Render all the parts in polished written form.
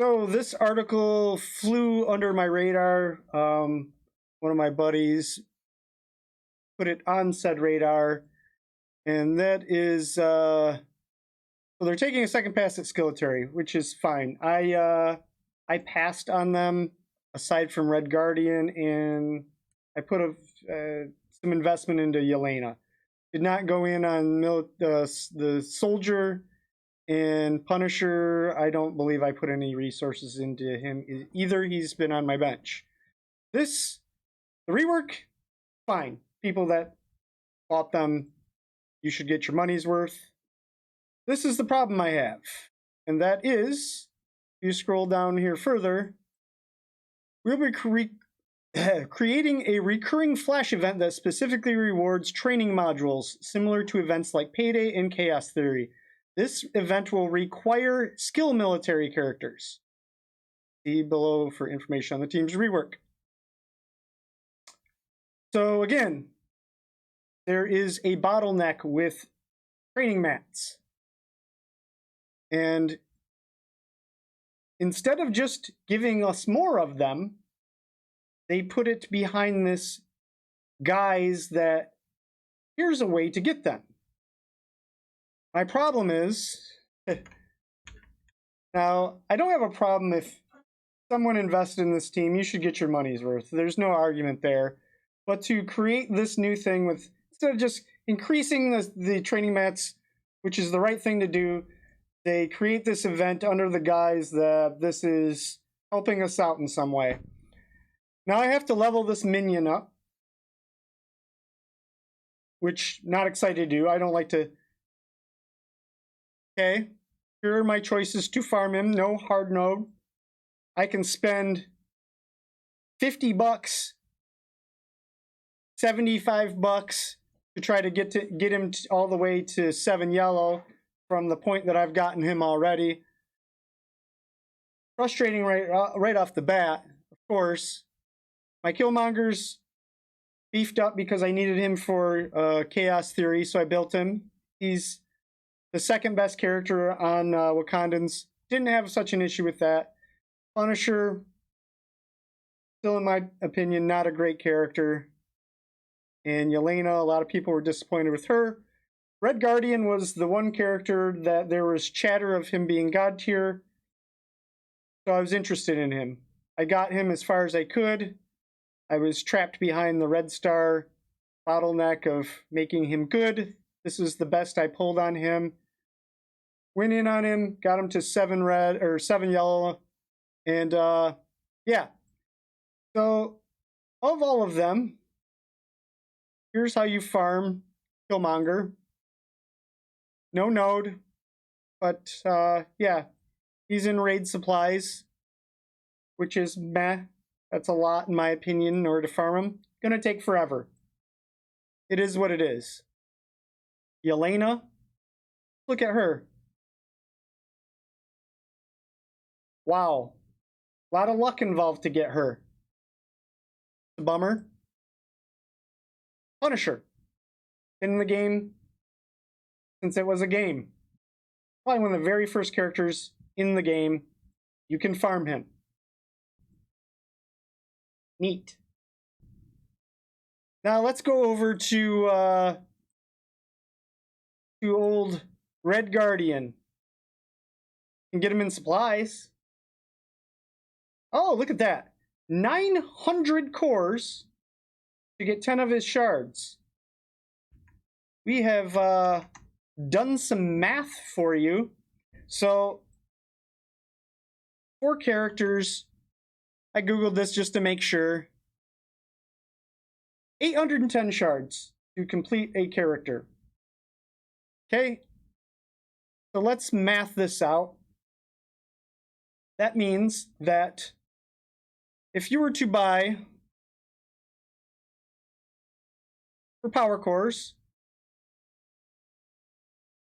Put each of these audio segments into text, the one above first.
So this article flew under my radar. One of my buddies put it on said radar, and that is well, they're taking a second pass at Skilletary, which is fine. I passed on them aside from Red Guardian, and I put some investment into Yelena. Did not go in on the Soldier and Punisher. I don't believe I put any resources into him either. He's been on my bench. The rework, fine. People that bought them, you should get your money's worth. This is the problem I have, and that is, if you scroll down here further, we'll be creating a recurring Flash event that specifically rewards training modules, similar to events like Payday and Chaos Theory. This event will require skill military characters. See below for information on the team's rework. So again, there is a bottleneck with training mats. And instead of just giving us more of them, they put it behind this guise that here's a way to get them. My problem is, now, I don't have a problem if someone invested in this team, you should get your money's worth. There's no argument there. But to create this new thing with, instead of just increasing the training mats, which is the right thing to do, they create this event under the guise that this is helping us out in some way. Now I have to level this minion up, which not excited to do. I don't like to. Okay, here are my choices to farm him. No hard node. I can spend $50, $75 to try to get him all the way to 7 yellow from the point that I've gotten him already. Frustrating right off the bat, of course. My Killmonger's beefed up because I needed him for Chaos Theory, so I built him. He's the second best character on Wakandans. Didn't have such an issue with that. Punisher, still in my opinion, not a great character. And Yelena, a lot of people were disappointed with her. Red Guardian was the one character that there was chatter of him being God tier, so I was interested in him. I got him as far as I could. I was trapped behind the Red Star bottleneck of making him good. This is the best I pulled on him. Went in on him, got him to 7 red or 7 yellow, and yeah. So of all of them, here's how you farm Killmonger. No node, but yeah, he's in raid supplies, which is meh. That's a lot in my opinion in order to farm him. Gonna take forever. It is what it is. Yelena, look at her. Wow, a lot of luck involved to get her. It's a bummer. Punisher, been in the game since it was a game. Probably one of the very first characters in the game. You can farm him. Neat. Now let's go over to old Red Guardian. You can get him in supplies. Oh, look at that. 900 cores to get 10 of his shards. We have done some math for you. So 4 characters. I googled this just to make sure. 810 shards to complete a character. Okay, so let's math this out. That means that if you were to buy for power cores,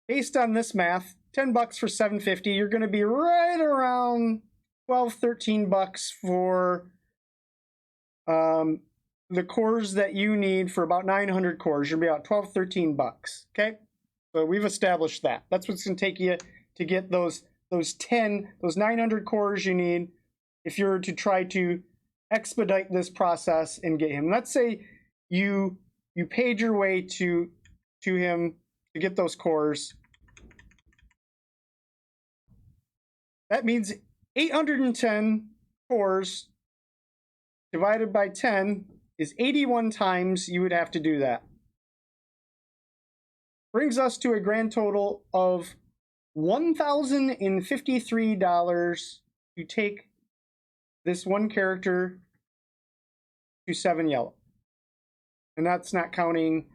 based on this math, $10 for 750, you're going to be right around $12, $13 for the cores that you need for about 900 cores. You'll be about $12, $13. Okay, so we've established that. That's what's going to take you to get those those 900 cores you need if you're to try to expedite this process and get him. Let's say you paid your way to him to get those cores. That means 810 cores divided by 10 is 81 times you would have to do that. Brings us to a grand total of $1,053 to take this one character to 7 yellow. And that's not counting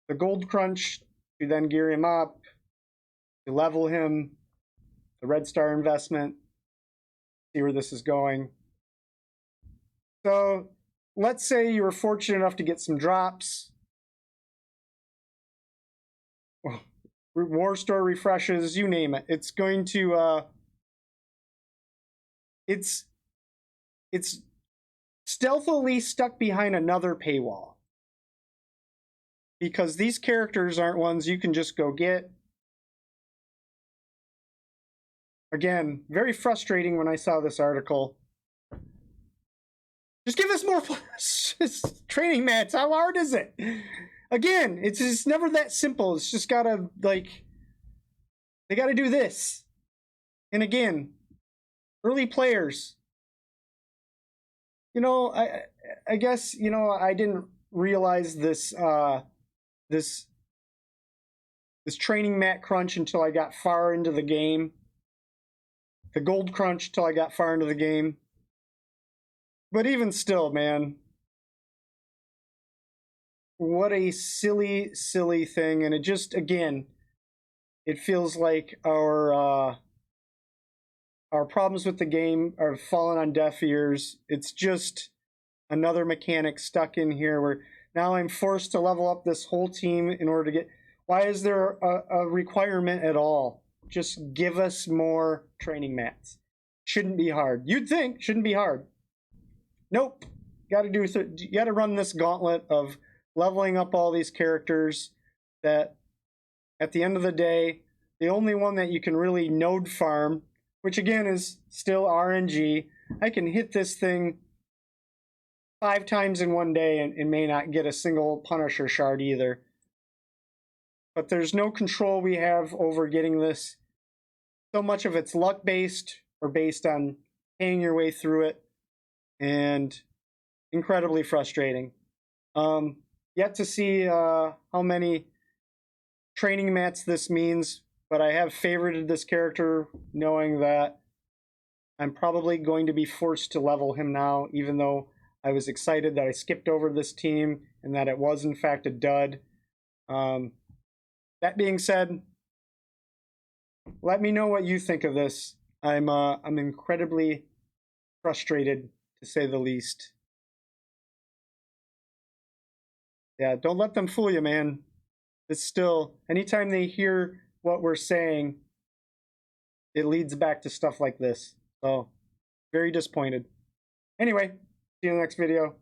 the gold crunch to then gear him up, to level him, the red star investment, see where this is going. So let's say you were fortunate enough to get some drops. War store refreshes, you name it. It's going to it's stealthily stuck behind another paywall, because these characters aren't ones you can just go get. Again, very frustrating when I saw this article. Just give us more training mats. How hard is it? Again, it's just never that simple. It's just gotta, like, they gotta do this. And again, early players. You know, I guess, you know, I didn't realize this this training mat crunch until I got far into the game. The gold crunch till I got far into the game. But even still, man, what a silly, silly thing. And it just, again, it feels like our problems with the game are falling on deaf ears. It's just another mechanic stuck in here where now I'm forced to level up this whole team in order to get... Why is there a requirement at all? Just give us more training mats. Shouldn't be hard. You'd think shouldn't be hard. Nope. You got to run this gauntlet of leveling up all these characters that at the end of the day, the only one that you can really node farm, which again is still RNG. I can hit this thing 5 times in one day and may not get a single Punisher shard either. But there's no control we have over getting this. So much of it's luck-based or based on paying your way through it, and incredibly frustrating. Yet to see how many training mats this means, but I have favorited this character knowing that I'm probably going to be forced to level him now, even though I was excited that I skipped over this team and that it was in fact a dud. That being said, let me know what you think of this. I'm incredibly frustrated, to say the least. Yeah, don't let them fool you, man. It's still, anytime they hear what we're saying, it leads back to stuff like this. So, very disappointed. Anyway, see you in the next video.